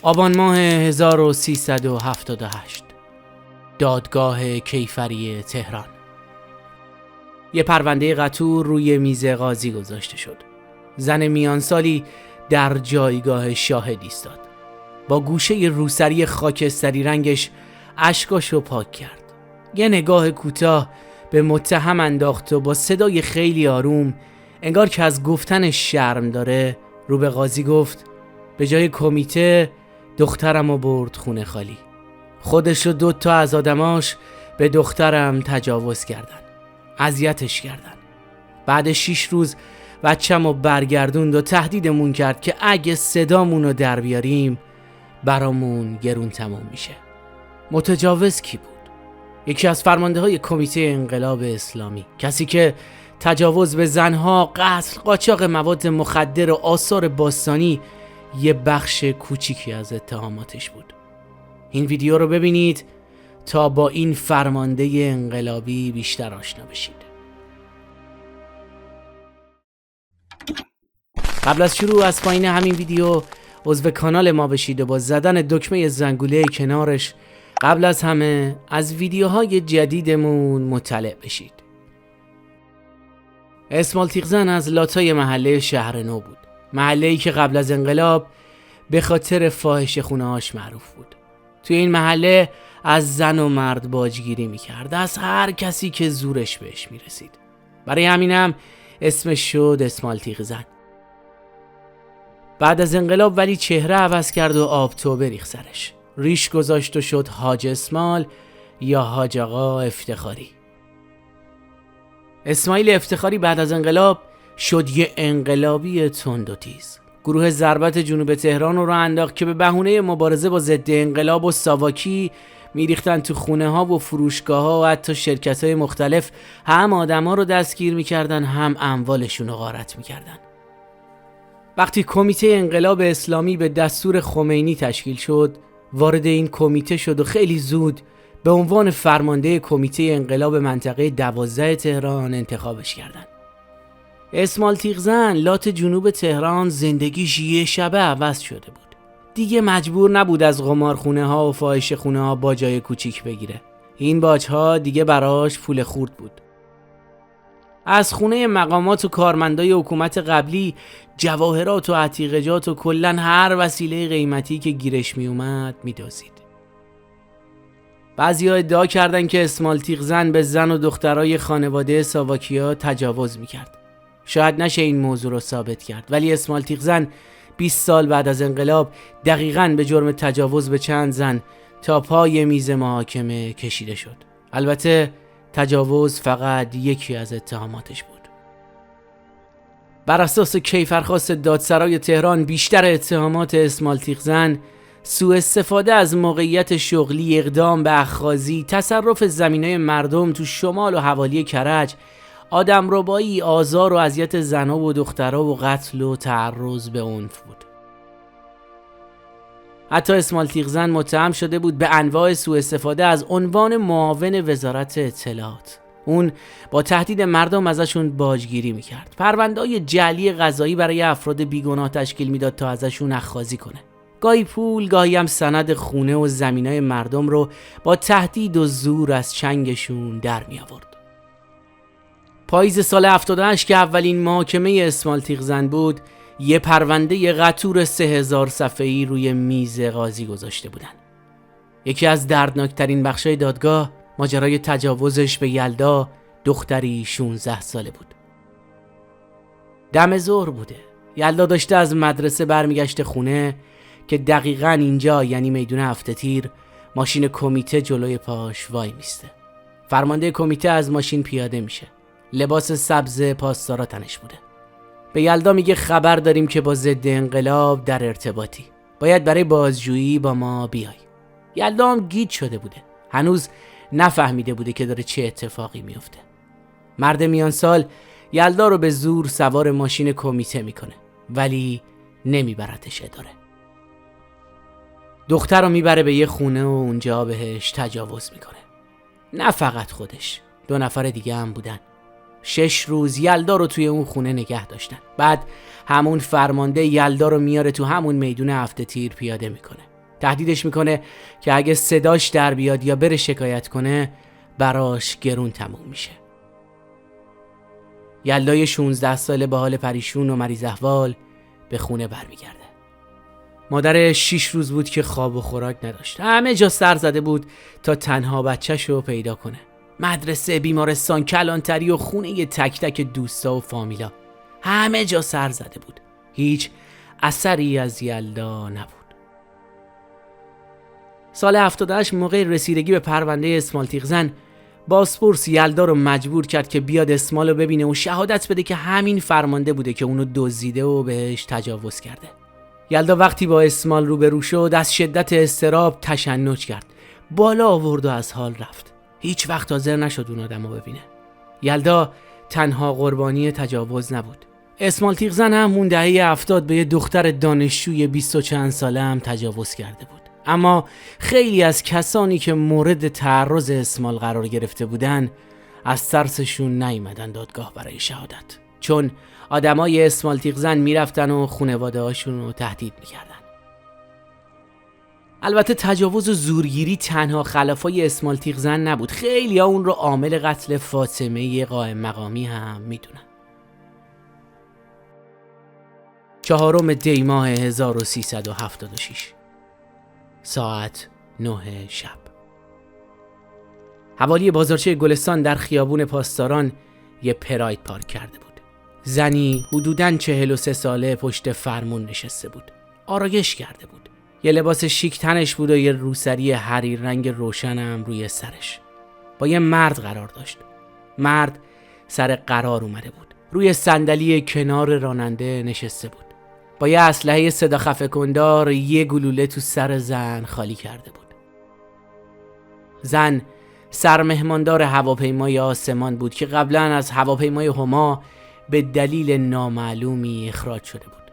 آبان ماه 1378 دادگاه کیفری تهران. یه پرونده قتور روی میز قاضی گذاشته شد. زن میانسالی در جایگاه شاهد ایستاد. با گوشه روسری خاکستری رنگش اشکاشو پاک کرد. یه نگاه کوتاه به متهم انداخت و با صدای خیلی آروم، انگار که از گفتن شرم داره، رو به قاضی گفت: به جای کمیته دخترمو برد خونه خالی. خودش و 2 از آدماش به دخترم تجاوز کردن، اذیتش کردن. بعد 6 روز بچه‌مو برگردوند و تهدیدمون کرد که اگه صدامونو در بیاریم برامون گرون تموم میشه. متجاوز کی بود؟ یکی از فرمانده‌های کمیته انقلاب اسلامی، کسی که تجاوز به زنها، قتل، قاچاق مواد مخدر و آثار باستانی یه بخش کوچیکی از اتهاماتش بود. این ویدیو رو ببینید تا با این فرمانده انقلابی بیشتر آشنا بشید. قبل از شروع از پایین همین ویدیو عضو کانال ما بشید و با زدن دکمه زنگوله کنارش قبل از همه از ویدیوهای جدیدمون مطلع بشید. اسمال تیغزن از لاتای محله شهر نو بود. محله‌ای که قبل از انقلاب به خاطر فاحشه خونه‌هاش معروف بود. توی این محله از زن و مرد باجگیری میکرد، از هر کسی که زورش بهش میرسید. برای همینم اسمش شد اسمال تیغزن. بعد از انقلاب ولی چهره عوض کرد و آبتوبه ریخت سرش. ریش گذاشت و شد حاج اسمال یا حاج آقا افتخاری. اسماعیل افتخاری بعد از انقلاب شد یه انقلابی تند و تیز. گروه ضربت جنوب تهران رو انداخت که به بهونه مبارزه با ضد انقلاب و ساواکی میریختن تو خونه ها و فروشگاه ها و حتی شرکت های مختلف، هم آدم ها رو دستگیر میکردن هم اموالشون رو غارت میکردن. وقتی کمیته انقلاب اسلامی به دستور خمینی تشکیل شد، وارد این کمیته شد و خیلی زود به عنوان فرمانده کمیته انقلاب منطقه 12 تهران انتخابش کردن. اسمال تیغزن لات جنوب تهران زندگیش یه شبه عوض شده بود. دیگه مجبور نبود از قمارخونه ها و فاحشه خونه ها باجای کوچیک بگیره. این باجها دیگه براش پول خورد بود. از خونه مقامات و کارمندای حکومت قبلی جواهرات و عتیقجات و کلن هر وسیله قیمتی که گیرش می اومد می دزدید. بعضی‌ها ادعا کردن که اسمال تیغزن به زن و دخترای خانواده ساواکیا تجاوز می کرد. شاید نشه این موضوع رو ثابت کرد، ولی اسمال تیغزن 20 سال بعد از انقلاب دقیقاً به جرم تجاوز به چند زن تا پای میز محاکمه کشیده شد. البته تجاوز فقط یکی از اتهاماتش بود. بر اساس کیفرخواست دادسرای تهران، بیشتر اتهامات اسمال تیغزن سوء استفاده از موقعیت شغلی، اقدام به اخاذی، تصرف زمینای مردم تو شمال و حوالی کرج، آدمربایی، آزار و اذیت زنها و دخترها و قتل و تعرض به عنف بود. حتی اسمال تیغزن متهم شده بود به انواع سوء استفاده از عنوان معاون وزارت اطلاعات. اون با تهدید مردم ازشون باجگیری میکرد. پرونده‌های جعلی قضایی برای افراد بیگناه تشکیل میداد تا ازشون اخاذی کنه. گاهی پول، گاهی هم سند خونه و زمینای مردم رو با تهدید و زور از چنگشون در می آورد. پاییز سال 78 که اولین محاکمه اسمال تیغزن بود، یه پرونده قتور 3000 صفحه‌ای روی میز قاضی گذاشته بودن. یکی از دردناکترین بخشای دادگاه ماجرای تجاوزش به یلدا، دختری 16 ساله بود. دم ظهر بوده. یلدا داشته از مدرسه برمیگشته خونه که دقیقاً اینجا، یعنی میدون هفته تیر، ماشین کمیته جلوی پاش وای میسته. فرمانده کمیته از ماشین پیاده میشه. لباس سبز پاسدارا تنش بوده. به یلدا میگه خبر داریم که با ضد انقلاب در ارتباطی. باید برای بازجویی با ما بیای. یلدا هم گیج شده بوده. هنوز نفهمیده بوده که داره چه اتفاقی میفته. مرد میانسال یلدا رو به زور سوار ماشین کمیته میکنه، ولی نمیبرتش اداره. دختر رو میبره به یه خونه و اونجا بهش تجاوز میکنه. نه فقط خودش، 2 نفر دیگه هم بودن. 6 روز یلدا رو توی اون خونه نگه داشتن. بعد همون فرمانده یلدا رو میاره تو همون میدون هفته تیر پیاده میکنه. تهدیدش میکنه که اگه صداش در بیاد یا بره شکایت کنه براش گرون تموم میشه. یلدای 16 ساله با حال پریشون و مریض احوال به خونه برمیگرده. مادرش 6 روز بود که خواب و خوراک نداشت. همه جا سر زده بود تا تنها بچه‌شو پیدا کنه. مدرسه، بیمارستان، کلانتری و خونه تک تک دوستا و فامیلا. همه جا سر زده بود. هیچ اثری از یلدا نبود. سال 78 موقع رسیدگی به پرونده اسمال تیغزن، بازپرس یلدا رو مجبور کرد که بیاد اسمال رو ببینه و شهادت بده که همین فرمانده بوده که اونو دزدیده و بهش تجاوز کرده. یلدا وقتی با اسمال روبرو شد از شدت اضطراب تشنج کرد. بالا آورد و از حال رفت. هیچ وقت حاضر نشد اون آدمو ببینه. یلدا تنها قربانی تجاوز نبود. اسمال تیغزن هم اون دهه 70 به یه دختر دانشجوی 20 و چند ساله هم تجاوز کرده بود. اما خیلی از کسانی که مورد تعرض اسمال قرار گرفته بودن از ترسشون نیومدن دادگاه برای شهادت، چون آدمای اسمال تیغزن میرفتن و خانواده هاشون رو تهدید میکردن. البته تجاوز و زورگیری تنها خلافای اسمال تیغزن نبود. خیلی ها اون رو عامل قتل فاطمه قائم مقامی هم میدونن. 4 دی ماه 1376 ساعت 9 شب. حوالی بازارچه گلستان در خیابون پاسداران یه پراید پارک کرده بود. زنی حدوداً 43 ساله پشت فرمون نشسته بود. آرایش کرده بود. یه لباس شیک تنش بود و یه روسری حریر رنگ روشنم روی سرش. با یه مرد قرار داشت. مرد سر قرار اومده بود. روی صندلی کنار راننده نشسته بود. با یه اسلحه صدا خفه کندار یه گلوله تو سر زن خالی کرده بود. زن سرمهماندار هواپیمای آسمان بود که قبلا از هواپیمای هما به دلیل نامعلومی اخراج شده بود.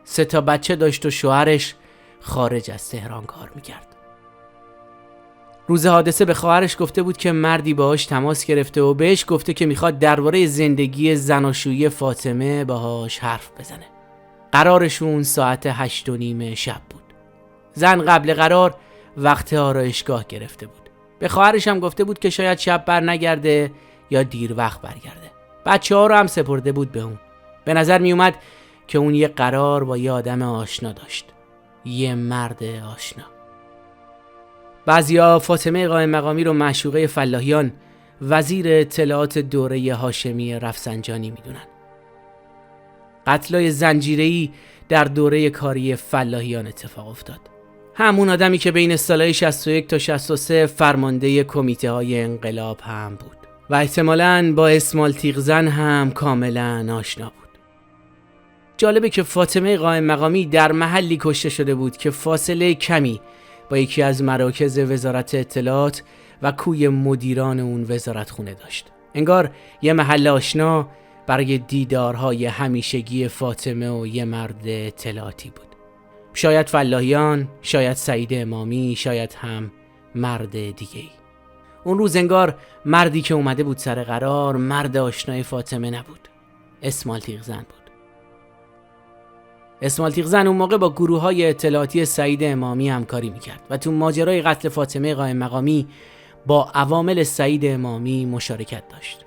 3 بچه داشت و شوهرش خارج از تهران کار میکرد. روز حادثه به خواهرش گفته بود که مردی باهاش تماس گرفته و بهش گفته که میخواد درباره زندگی زناشویی فاطمه باهاش حرف بزنه. قرارشون ساعت 8:30 شب بود. زن قبل قرار وقت آرایشگاه گرفته بود. به خواهرش هم گفته بود که شاید شب بر نگرده یا دیر وقت برگرده. بچه‌ها رو هم سپرده بود به اون. به نظر می اومد که اون یه قرار با یه آدم آشنا داشت. یه مرد آشنا. بعضیا فاطمه قائم مقامی رو معشوقه فلاحیان، وزیر اطلاعات دوره هاشمی رفسنجانی میدونن. قتلای زنجیره‌ای در دوره کاری فلاحیان اتفاق افتاد. همون آدمی که بین سالهای 61 تا 63 فرمانده کمیته های انقلاب هم بود و احتمالاً با اسمال تیغزن هم کاملا آشنا بود. جالبه که فاطمه قائم مقامی در محلی کشته شده بود که فاصله کمی با یکی از مراکز وزارت اطلاعات و کوی مدیران اون وزارتخونه داشت. انگار یه محل آشنا برای دیدارهای همیشگی فاطمه و یه مرد اطلاعاتی بود. شاید فلاحیان، شاید سعید امامی، شاید هم مرد دیگه‌ای. اون روز انگار مردی که اومده بود سر قرار مرد آشنای فاطمه نبود. اسمال تیغزن بود. اسمال تیغزن اون موقع با گروه‌های اطلاعاتی سعید امامی همکاری میکرد و تو ماجرای قتل فاطمه قائم مقامی با عوامل سعید امامی مشارکت داشت.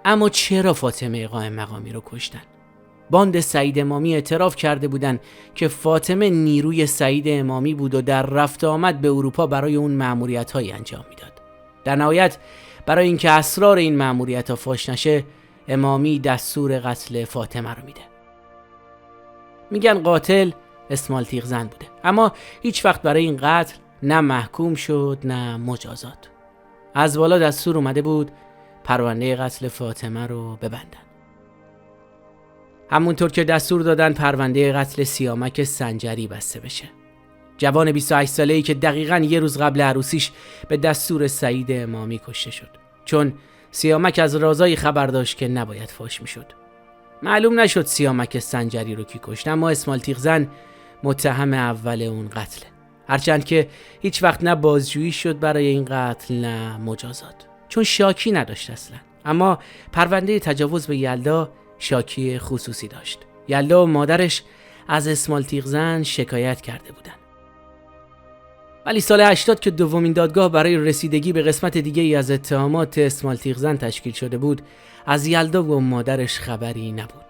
اما چرا فاطمه قائم مقامی رو کشتن؟ باند سعید امامی اعتراف کرده بودن که فاطمه نیروی سعید امامی بود و در رفت آمد به اروپا برای اون مأموریت‌هایی انجام میداد. در نهایت برای اینکه اسرار این مأموریت‌ها فاش نشه، امامی دستور قتل فاطمه رو میده. میگن قاتل اسمال تیغزن بوده، اما هیچ وقت برای این قتل نه محکوم شد نه مجازات. از بالا دستور اومده بود پرونده قتل فاطمه رو ببندن. همونطور که دستور دادن پرونده قتل سیامک سنجری بسته بشه. جوان 28 ساله‌ای که دقیقاً یه روز قبل عروسیش به دستور سعید امامی کشته شد، چون سیامک از رازایی خبر داشت که نباید فاش میشد. معلوم نشد سیامک سنجری رو کی کشت، اما اسمال تیغزن متهم اول اون قتله. هرچند که هیچ وقت نه بازجویی شد برای این قتل نه مجازات، چون شاکی نداشت اصلا. اما پرونده تجاوز به یلدا شاکی خصوصی داشت. یلدا و مادرش از اسمال تیغزن شکایت کرده بودن. ولی سال 80 که دومین دادگاه برای رسیدگی به قسمت دیگه ای از اتهامات اسمالتیقزن تشکیل شده بود، از یلدا و مادرش خبری نبود.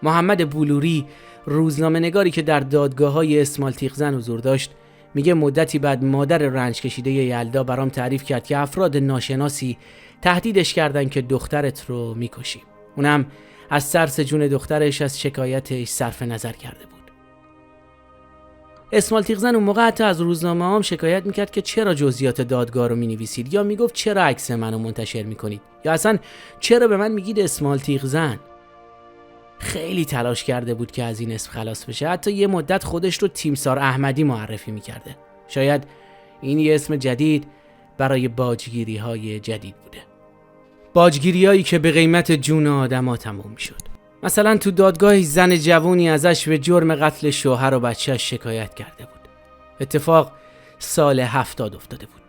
محمد بلوری، روزنامه نگاری که در دادگاه‌های اسمالتیقزن حضور داشت، میگه مدتی بعد مادر رنج کشیده یلدا برام تعریف کرد که افراد ناشناسی تهدیدش کردن که دخترت رو میکشیم. اونم از ترس جون دخترش از شکایتش صرف نظر کرده بود. اسمالتیقزن اون موقع حتی از روزنامه‌هام شکایت میکرد که چرا جزئیات دادگاه رو مینویسید، یا میگفت چرا عکس منو منتشر میکنید، یا اصلا چرا به من میگید اسمالتیقزن. خیلی تلاش کرده بود که از این اسم خلاص بشه. حتی یه مدت خودش رو تیمسار احمدی معرفی میکرده. شاید این یه اسم جدید برای باجگیری‌های جدید بوده. باجگیری‌هایی که به قیمت جون آدم‌ها تموم میشد. مثلا تو دادگاه زن جوونی ازش به جرم قتل شوهر و بچه‌اش شکایت کرده بود. اتفاق سال 70 افتاده بود.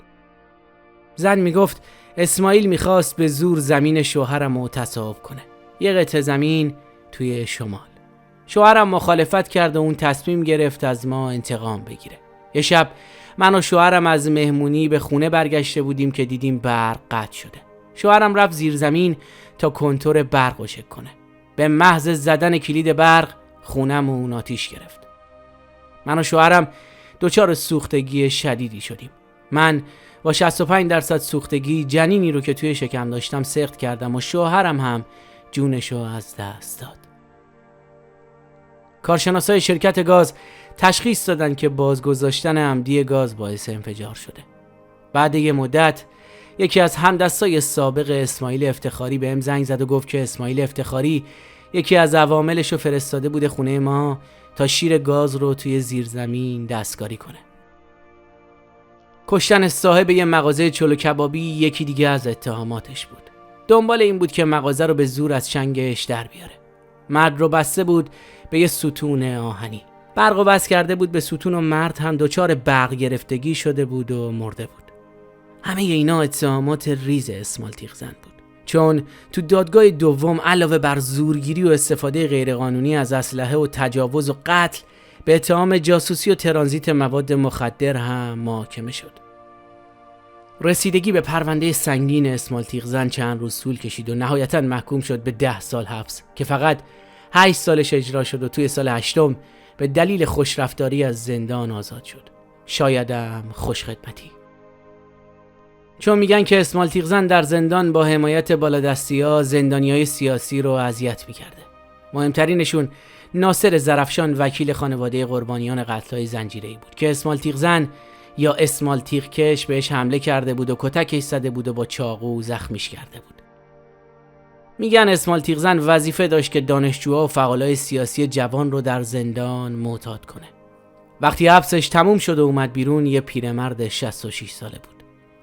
زن میگفت اسماعیل میخواست به زور زمین شوهرم رو تصاحب کنه. یه قطعه زمین توی شمال. شوهرم مخالفت کرد و اون تصمیم گرفت از ما انتقام بگیره. یه شب من و شوهرم از مهمونی به خونه برگشته بودیم که دیدیم برق قطع شده. شوهرم رفت زیر زمین تا کنتور برق رو چک کنه. به محض زدن کلید برق خونمون آتیش گرفت. من و شوهرم دچار سوختگی شدیدی شدیم. من با 65% سوختگی جنینی رو که توی شکم داشتم سقط کردم و شوهرم هم جونشو از دست داد. کارشناسای شرکت گاز تشخیص دادن که بازگذاشتن عمدی گاز باعث انفجار شده. بعد یه مدت یکی از همدستای سابق اسماعیل افتخاری بهم زنگ زد و گفت که اسماعیل افتخاری یکی از عواملشو فرستاده بوده خونه ما تا شیر گاز رو توی زیرزمین دستکاری کنه. کشتن صاحب یه مغازه چلو کبابی یکی دیگه از اتهاماتش بود. دنبال این بود که مغازه رو به زور از چنگش در بیاره. مرد رو بسته بود به یه ستون آهنی. برق رو بس کرده بود به ستون و مرد هم دچار برق گرفتگی شده بود و مرده بود. همه اینا اتهامات ریز اسمالتیقزن بود. چون تو دادگاه دوم علاوه بر زورگیری و استفاده غیرقانونی از اسلحه و تجاوز و قتل، به اتهام جاسوسی و ترانزیت مواد مخدر هم محاکمه شد. رسیدگی به پرونده سنگین اسمالتیقزن چند روز طول کشید و نهایتاً محکوم شد به 10 سال حبس که فقط 8 سالش اجرا شد و توی سال 8 به دلیل خوشرفتاری از زندان آزاد شد. شایدم خوشخدمتی. چون میگن که اسمالتیقزن در زندان با حمایت بالادستی‌ها زندانیای سیاسی رو اذیت میکرده. مهمترینشون ناصر زرفشان وکیل خانواده قربانیان قتل‌های زنجیره‌ای بود که اسمالتیقزن یا اسمالتیق کش بهش حمله کرده بود و کتکش زده بود و با چاقو زخمیش کرده بود. میگن اسمالتیقزن وظیفه داشت که دانشجوها و فعالای سیاسی جوان رو در زندان معتاد کنه. وقتی حبسش تموم شد و اومد بیرون یه پیرمرد 66 ساله بود.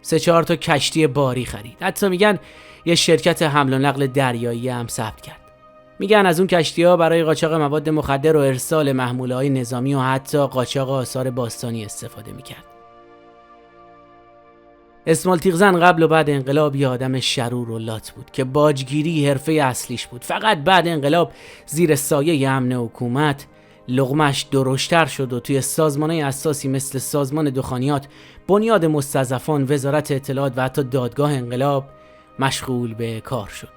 3-4 تا کشتی باری خرید. حتی میگن یه شرکت حمل و نقل دریایی هم ثبت کرد. میگن از اون کشتی‌ها برای قاچاق مواد مخدر و ارسال محموله‌های نظامی و حتی قاچاق آثار باستانی استفاده میکرد. اسمالتیقزن قبل و بعد انقلاب یه آدم شرور و لات بود که باجگیری حرفه اصلیش بود. فقط بعد انقلاب زیر سایه امن حکومت لقمش درشتر شد و توی سازمان‌های اساسی مثل سازمان دخانیات، بنیاد مستضعفان، وزارت اطلاعات و حتی دادگاه انقلاب مشغول به کار شد.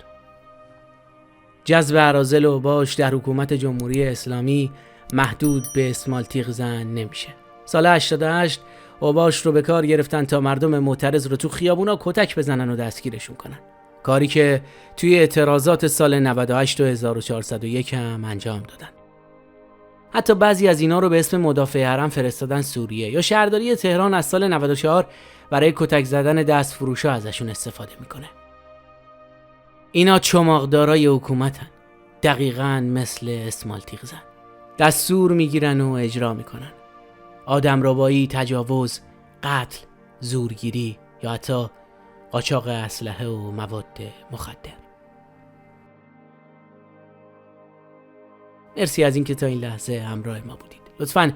جذب اراذل و اوباش در حکومت جمهوری اسلامی محدود به اسمالتیقزن نمیشه. سال 88 اوباش رو به کار گرفتن تا مردم معترض رو تو خیابونا کتک بزنن و دستگیرشون کنن. کاری که توی اعتراضات سال 98 و 1401 هم انجام دادن. حتی بعضی از اینا رو به اسم مدافع حرم فرستادن سوریه، یا شهرداری تهران از سال 94 برای کتک زدن دست فروشا ازشون استفاده میکنه. اینا چماقدارای حکومتن، دقیقاً مثل اسمالتیقزن. دستور میگیرن و اجرا میکنن. آدمربایی، تجاوز، قتل، زورگیری یا حتی قاچاق اسلحه و مواد مخدر. مرسی از اینکه تا این لحظه همراه ما بودید. لطفاً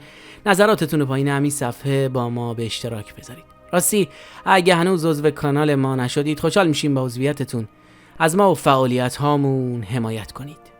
نظراتتون رو پایین همین صفحه با ما به اشتراک بذارید. راستی اگه هنوز عضو کانال ما نشدید خوشحال میشیم با عضویتتون از ما و فعالیت هامون حمایت کنید.